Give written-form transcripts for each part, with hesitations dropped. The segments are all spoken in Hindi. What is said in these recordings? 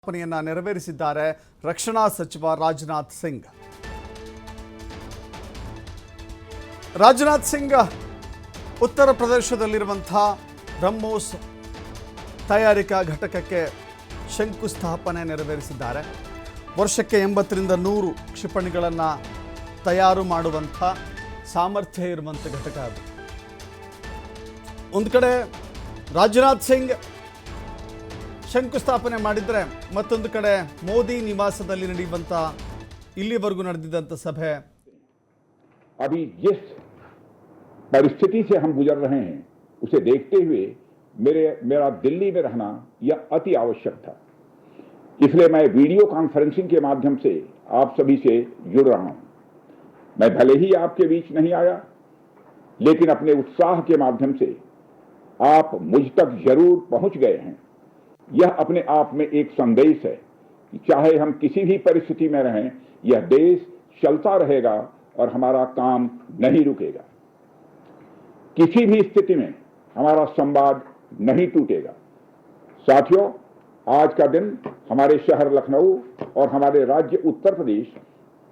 ಸ್ಥಾಪನೆಯನ್ನ ನೆರವೇರಿಸಿದ್ದಾರೆ ರಕ್ಷಣಾ ಸಚಿವ ರಾಜನಾಥ್ ಸಿಂಗ್. ರಾಜನಾಥ್ ಸಿಂಗ್ ಉತ್ತರ ಪ್ರದೇಶದಲ್ಲಿರುವಂತಹ ಬ್ರಹ್ಮೋಸ್ ತಯಾರಿಕಾ ಘಟಕಕ್ಕೆ ಶಂಕುಸ್ಥಾಪನೆ ನೆರವೇರಿಸಿದ್ದಾರೆ. ವರ್ಷಕ್ಕೆ 80ರಿಂದ 100 ಕ್ಷಿಪಣಿಗಳನ್ನು ತಯಾರು ಮಾಡುವಂಥ ಸಾಮರ್ಥ್ಯ ಇರುವಂಥ ಘಟಕ ಅದು. ಒಂದು ಕಡೆ ರಾಜನಾಥ್ ಸಿಂಗ್ ಶಂಕುಸ್ಥಾಪನೆ ಮಾಡಿದರೆ, ಮತ್ತೊಂದು ಕಡೆ ಮೋದಿ ನಿವಾಸದಲ್ಲಿ ನಡೆಯುವಂಥ ಇಲ್ಲಿವರೆಗೂ ನಡೆದಿದ್ದಂಥ ಸಭೆ. अभी जिस परिस्थिति से हम गुजर रहे हैं उसे देखते हुए मेरा दिल्ली में रहना यह अति आवश्यक था. इसलिए मैं वीडियो कॉन्फ्रेंसिंग के माध्यम से आप सभी से जुड़ रहा हूं. मैं भले ही आपके बीच नहीं आया, लेकिन अपने उत्साह के माध्यम से आप मुझ तक जरूर पहुंच गए हैं. यह अपने आप में एक संदेश है कि चाहे हम किसी भी परिस्थिति में रहें, यह देश चलता रहेगा और हमारा काम नहीं रुकेगा. किसी भी स्थिति में हमारा संवाद नहीं टूटेगा. साथियों, आज का दिन हमारे शहर लखनऊ और हमारे राज्य उत्तर प्रदेश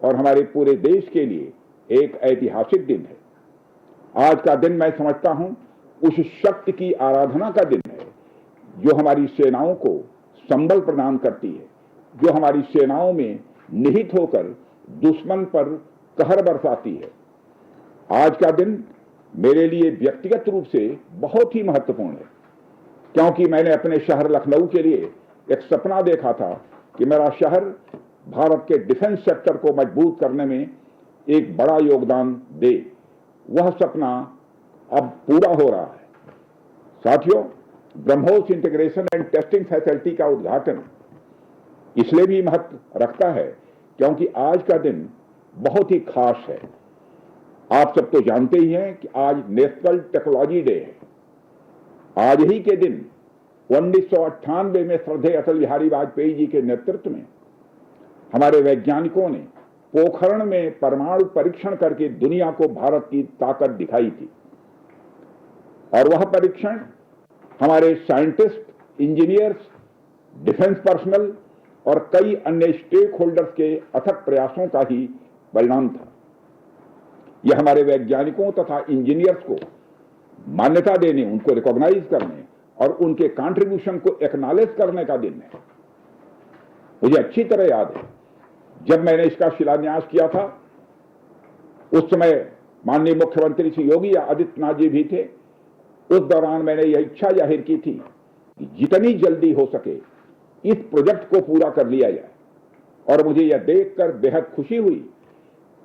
और हमारे पूरे देश के लिए एक ऐतिहासिक दिन है. आज का दिन मैं समझता हूं उस शक्ति की आराधना का दिन है जो हमारी सेनाओं को संबल प्रदान करती है, जो हमारी सेनाओं में निहित होकर दुश्मन पर कहर बरसाती है. आज का दिन मेरे लिए व्यक्तिगत रूप से बहुत ही महत्वपूर्ण है, क्योंकि मैंने अपने शहर लखनऊ के लिए एक सपना देखा था कि मेरा शहर भारत के डिफेंस सेक्टर को मजबूत करने में एक बड़ा योगदान दे. वह सपना अब पूरा हो रहा है. साथियों, BrahMos integration and testing facility का उद्घाटन इसलिए भी महत्व रखता है क्योंकि आज का दिन बहुत ही खास है. आप सब तो जानते ही हैं कि आज नेशनल टेक्नोलॉजी डे है. आज ही के दिन 1998 में श्रद्धेय अटल बिहारी वाजपेयी जी के नेतृत्व में हमारे वैज्ञानिकों ने पोखरण में परमाणु परीक्षण करके दुनिया को भारत की ताकत दिखाई थी. और वह परीक्षण हमारे साइंटिस्ट, इंजीनियर्स, डिफेंस पर्सनल और कई अन्य स्टेक होल्डर्स के अथक प्रयासों का ही परिणाम था. यह हमारे वैज्ञानिकों तथा इंजीनियर्स को मान्यता देने, उनको रिकॉग्नाइज करने और उनके कंट्रीब्यूशन को एक्नॉलेज करने का दिन है. मुझे अच्छी तरह याद है जब मैंने इसका शिलान्यास किया था, उस समय माननीय मुख्यमंत्री श्री योगी आदित्यनाथ जी भी थे. उस दौरान मैंने यह इच्छा जाहिर की थी कि जितनी जल्दी हो सके इस प्रोजेक्ट को पूरा कर लिया जाए. और मुझे यह देखकर बेहद खुशी हुई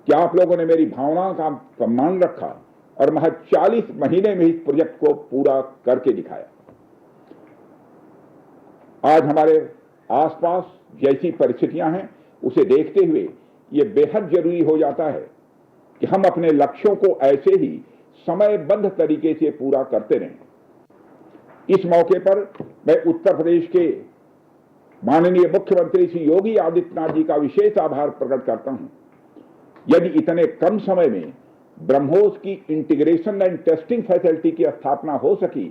कि आप लोगों ने मेरी भावनाओं का सम्मान रखा और महज 40 महीने में इस प्रोजेक्ट को पूरा करके दिखाया. आज हमारे आसपास जैसी परिस्थितियां हैं उसे देखते हुए यह बेहद जरूरी हो जाता है कि हम अपने लक्ष्यों को ऐसे ही समयबद्ध तरीके से पूरा करते रहें. इस मौके पर मैं उत्तर प्रदेश के माननीय मुख्यमंत्री श्री योगी आदित्यनाथ जी का विशेष आभार प्रकट करता हूं. यदि इतने कम समय में ब्रह्मोस की इंटीग्रेशन एंड टेस्टिंग फैसिलिटी की स्थापना हो सकी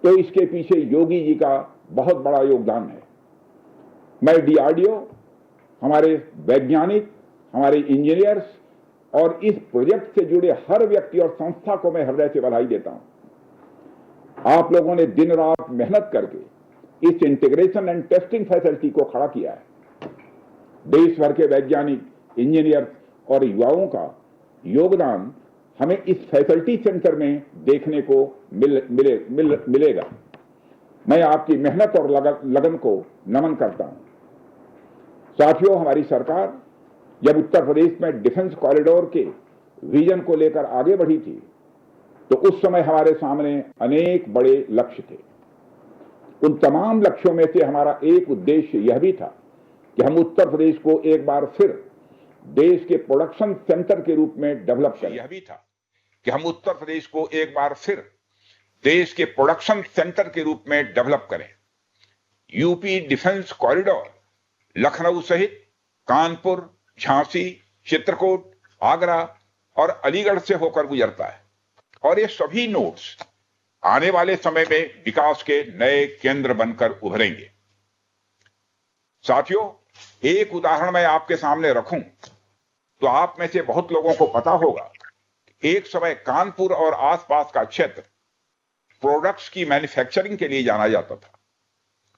तो इसके पीछे योगी जी का बहुत बड़ा योगदान है. मैं डीआरडीओ, हमारे वैज्ञानिक, हमारे इंजीनियर्स और इस प्रोजेक्ट से जुड़े हर व्यक्ति और संस्था को मैं हृदय से बधाई देता हूं. आप लोगों ने दिन रात मेहनत करके इस इंटीग्रेशन एंड टेस्टिंग फैसिलिटी को खड़ा किया है. देश भर के वैज्ञानिक, इंजीनियर और युवाओं का योगदान हमें इस फैसिलिटी सेंटर में देखने को मिलेगा. मैं आपकी मेहनत और लगन को नमन करता हूं. साथियों, हमारी सरकार जब उत्तर प्रदेश में डिफेंस कॉरिडोर के विजन को लेकर आगे बढ़ी थी तो उस समय हमारे सामने अनेक बड़े लक्ष्य थे. उन तमाम लक्ष्यों में से हमारा एक उद्देश्य यह भी था कि हम उत्तर प्रदेश को एक बार फिर देश के प्रोडक्शन सेंटर के रूप में डेवलप करें. यह भी था कि हम उत्तर प्रदेश को एक बार फिर देश के प्रोडक्शन सेंटर के रूप में डेवलप करें. यूपी डिफेंस कॉरिडोर लखनऊ सहित कानपुर, झांसी, चित्रकूट, आगरा और अलीगढ़ से होकर गुजरता है. और ये सभी नोड्स आने वाले समय में विकास के नए केंद्र बनकर उभरेंगे. साथियों, एक उदाहरण मैं आपके सामने रखूं तो आप में से बहुत लोगों को पता होगा, एक समय कानपुर और आसपास का क्षेत्र प्रोडक्ट्स की मैन्युफैक्चरिंग के लिए जाना जाता था।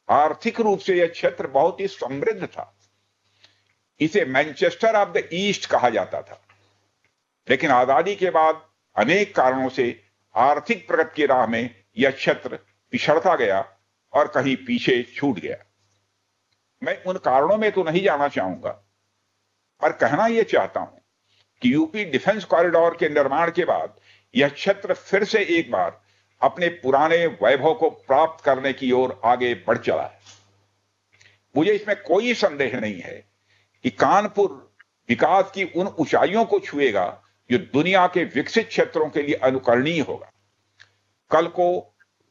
आर्थिक रूप से यह क्षेत्र बहुत ही समृद्ध था। इसे मैनचेस्टर ऑफ द ईस्ट कहा जाता था। लेकिन आजादी के बाद अनेक कारणों से आर्थिक प्रगति की राह में यह क्षेत्र पिछड़ता गया और कहीं पीछे छूट गया। मैं उन कारणों में तो नहीं जाना चाहूंगा, पर कहना यह चाहता हूं कि यूपी डिफेंस कॉरिडोर के निर्माण के बाद यह क्षेत्र फिर से एक बार अपने पुराने वैभव को प्राप्त करने की ओर आगे बढ़ चला है। मुझे इसमें कोई संदेह नहीं है कि कानपुर विकास की उन ऊंचाइयों को छुएगा जो दुनिया के विकसित क्षेत्रों के लिए अनुकरणीय होगा। कल को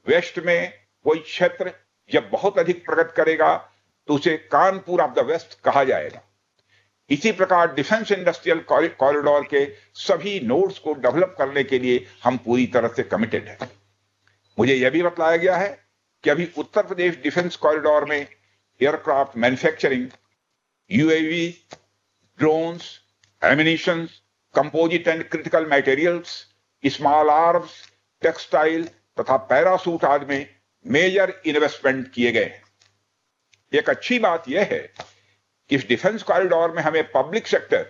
वेस्ट में कोई क्षेत्र जब बहुत अधिक प्रगति करेगा तो उसे कानपुर ऑफ द वेस्ट कहा जाएगा। इसी प्रकार डिफेंस इंडस्ट्रियल कॉरिडोर के सभी नोड्स को डेवलप करने के लिए हम पूरी तरह से कमिटेड हैं। मुझे यह भी बताया गया है कि अभी उत्तर प्रदेश डिफेंस कॉरिडोर में aircraft manufacturing, UAV, drones, ammunitions, composite and critical materials, small arms, textile तथा पैरासूट आदि में मेजर इन्वेस्टमेंट किए गए हैं। एक अच्छी बात यह है कि इस डिफेंस कॉरिडोर में हमें पब्लिक सेक्टर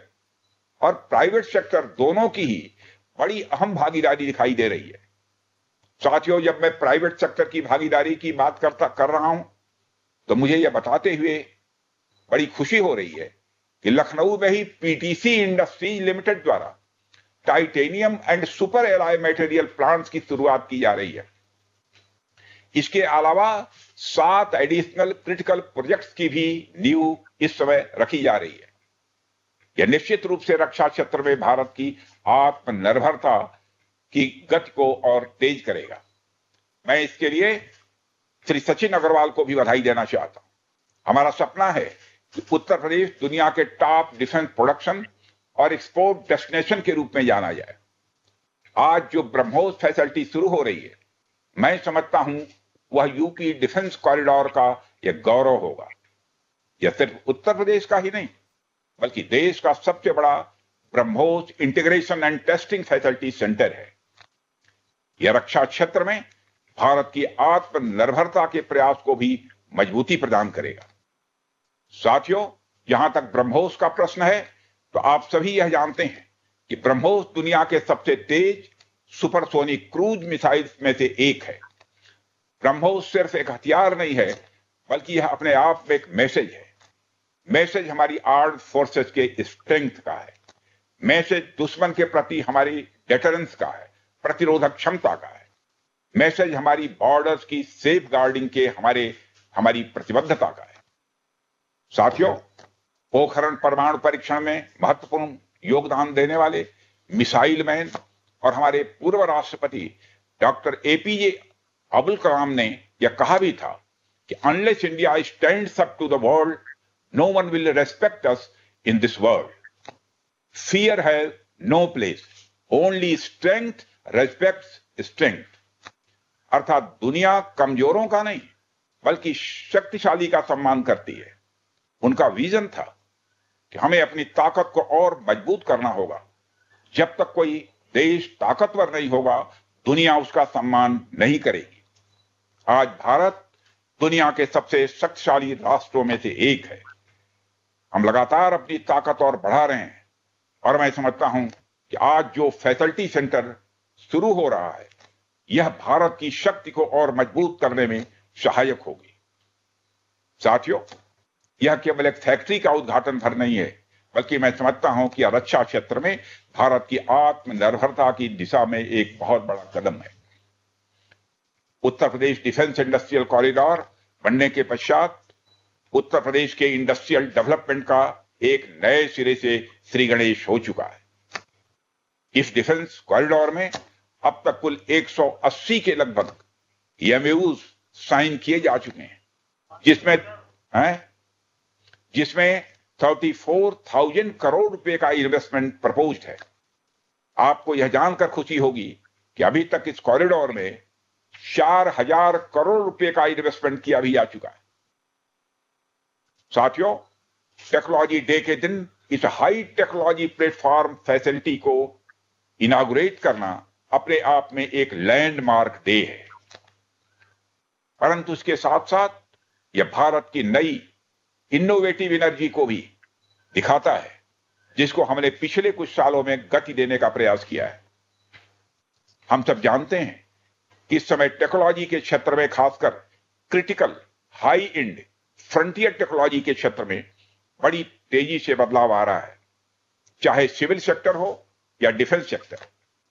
और प्राइवेट सेक्टर दोनों की ही बड़ी अहम भागीदारी दिखाई दे रही है। साथियों, जब मैं प्राइवेट सेक्टर की भागीदारी की बात कर रहा हूं तो मुझे यह बताते हुए बड़ी खुशी हो रही है कि लखनऊ में ही पीटीसी इंडस्ट्रीज लिमिटेड द्वारा titanium and super alloy material plants की शुरुआत की जा रही है। इसके अलावा 7 एडिशनल क्रिटिकल प्रोजेक्ट्स की भी नींव इस समय रखी जा रही है। यह निश्चित रूप से रक्षा क्षेत्र में भारत की आत्मनिर्भरता की गति को और तेज करेगा। मैं इसके लिए श्री सचिन अग्रवाल को भी बधाई देना चाहता हूं। हमारा सपना है कि उत्तर प्रदेश दुनिया के टॉप डिफेंस प्रोडक्शन और एक्सपोर्ट डेस्टिनेशन के रूप में जाना जाए। आज जो ब्रह्मोस फैसिलिटी शुरू हो रही है, मैं समझता हूं वह यूपी डिफेंस कॉरिडोर का यह गौरव होगा। यह सिर्फ उत्तर प्रदेश का ही नहीं बल्कि देश का सबसे बड़ा BrahMos integration and testing facility centre है। यह रक्षा क्षेत्र में भारत की आत्मनिर्भरता के प्रयास को भी मजबूती प्रदान करेगा। साथियों, जहां तक ब्रह्मोस का प्रश्न है तो आप सभी यह जानते हैं कि ब्रह्मोस दुनिया के सबसे तेज सुपरसोनिक क्रूज मिसाइल्स में से एक है। ब्रह्मोस सिर्फ एक हथियार नहीं है बल्कि यह अपने आप में एक मैसेज है। मैसेज हमारी आर्म्ड फोर्सेस के स्ट्रेंथ का है। मैसेज दुश्मन के प्रति हमारी डेटरेंस का है, प्रतिरोधक क्षमता का है। मैसेज हमारी बॉर्डर्स की सेफ गार्डिंग के हमारी प्रतिबद्धता का है। साथियों, पोखरण परमाणु परीक्षण में महत्वपूर्ण योगदान देने वाले मिसाइल मैन और हमारे पूर्व राष्ट्रपति डॉक्टर एपीजे अब्दुल कलाम ने यह कहा भी था कि unless India stands up to the world, no one will respect us in this world. Fear has no place, only strength respects strength. अर्थात दुनिया कमजोरों का नहीं बल्कि शक्तिशाली का सम्मान करती है। उनका विजन था कि हमें अपनी ताकत को और मजबूत करना होगा। जब तक कोई देश ताकतवर नहीं होगा, दुनिया उसका सम्मान नहीं करेगी। आज भारत दुनिया के सबसे शक्तिशाली राष्ट्रों में से एक है। हम लगातार अपनी ताकत और बढ़ा रहे हैं और मैं समझता हूं कि आज जो फैसिलिटी सेंटर शुरू हो रहा है, यह भारत की शक्ति को और मजबूत करने में सहायक होगी। साथियों, यह केवल एक फैक्ट्री का उद्घाटन भर नहीं है बल्कि मैं समझता हूं कि रक्षा क्षेत्र में भारत की आत्मनिर्भरता की दिशा में एक बहुत बड़ा कदम है। उत्तर प्रदेश डिफेंस इंडस्ट्रियल कॉरिडोर बनने के पश्चात उत्तर प्रदेश के इंडस्ट्रियल डेवलपमेंट का एक नए सिरे से श्री गणेश हो चुका है। इस डिफेंस कॉरिडोर में अब तक कुल 180 के लगभग एमओयूज साइन किए जा चुके हैं, जिसमें 34,000 करोड़ रुपए का इन्वेस्टमेंट प्रपोज्ड है। आपको यह जानकर खुशी होगी कि अभी तक इस कॉरिडोर में 4,000 करोड़ रुपए का इन्वेस्टमेंट किया भी जा चुका है। साथियों, टेक्नोलॉजी डे के दिन इस हाई टेक्नोलॉजी प्लेटफॉर्म फैसिलिटी को इनागुरेट करना अपने आप में एक लैंडमार्क डे है, परंतु इसके साथ साथ यह भारत की नई इनोवेटिव एनर्जी को भी दिखाता है, जिसको हमने पिछले कुछ सालों में गति देने का प्रयास किया है। हम सब जानते हैं कि इस समय टेक्नोलॉजी के क्षेत्र में, खासकर critical high and frontier technology के क्षेत्र में बड़ी तेजी से बदलाव आ रहा है, चाहे सिविल सेक्टर हो या डिफेंस सेक्टर।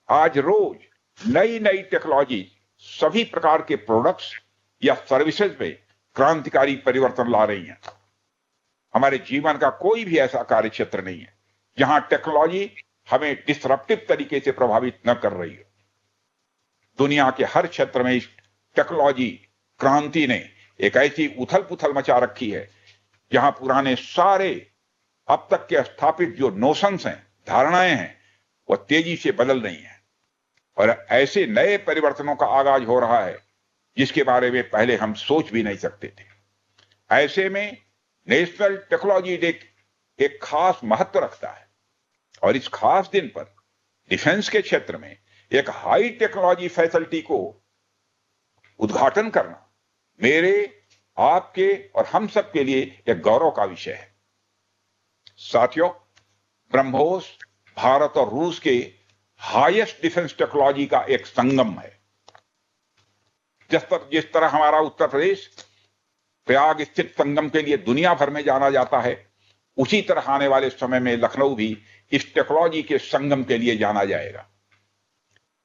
आज रोज नई नई टेक्नोलॉजी सभी प्रकार के प्रोडक्ट्स या सर्विसेज में क्रांतिकारी परिवर्तन ला रही हैं। हमारे जीवन का कोई भी ऐसा कार्य क्षेत्र नहीं है जहां टेक्नोलॉजी हमें डिसरप्टिव तरीके से प्रभावित न कर रही हो। दुनिया के हर क्षेत्र में इस टेक्नोलॉजी क्रांति ने एक ऐसी उथल पुथल मचा रखी है जहां पुराने सारे अब तक के स्थापित जो नोशंस हैं, धारणाएं हैं, वह तेजी से बदल रही हैं और ऐसे नए परिवर्तनों का आगाज हो रहा है जिसके बारे में पहले हम सोच भी नहीं सकते थे। ऐसे में नेशनल टेक्नोलॉजी डे एक खास महत्व रखता है और इस खास दिन पर डिफेंस के क्षेत्र में एक हाई टेक्नोलॉजी फैसिलिटी को उद्घाटन करना मेरे, आपके और हम सब के लिए एक गौरव का विषय है। साथियों, ब्रह्मोस भारत और रूस के हाईएस्ट डिफेंस टेक्नोलॉजी का एक संगम है। जिस तरह हमारा उत्तर प्रदेश प्रयाग स्थित संगम के लिए दुनिया भर में जाना जाता है, उसी तरह आने वाले समय में लखनऊ भी इस टेक्नोलॉजी के संगम के लिए जाना जाएगा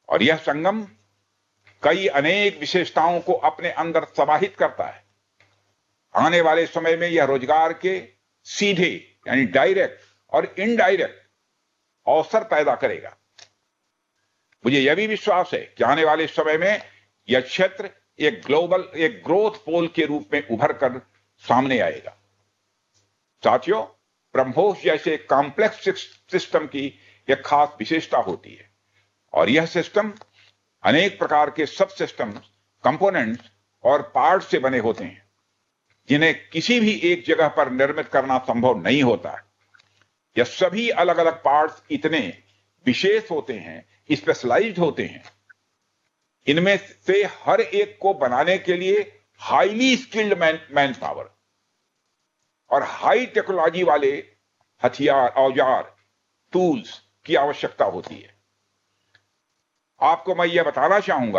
और यह संगम कई अनेक विशेषताओं को अपने अंदर समाहित करता है। आने वाले समय में यह रोजगार के सीधे यानी डायरेक्ट और इनडायरेक्ट अवसर पैदा करेगा। मुझे यह भी विश्वास है कि आने वाले समय में यह क्षेत्र एक ग्रोथ पोल के रूप में उभर कर सामने आएगा। साथियों, ब्रह्मोस जैसे कॉम्प्लेक्स सिस्टम की एक खास विशेषता होती है और यह सिस्टम अनेक प्रकार के सब सिस्टम, कंपोनेंट्स और पार्ट से बने होते हैं जिन्हें किसी भी एक जगह पर निर्मित करना संभव नहीं होता है। यह सभी अलग अलग पार्ट्स इतने विशेष होते हैं, स्पेशलाइज्ड होते हैं, इनमें से हर एक को बनाने के लिए हाईली स्किल्ड मैन पावर और हाई टेक्नोलॉजी वाले हथियार, औजार, टूल्स की आवश्यकता होती है। आपको मैं यह बताना चाहूंगा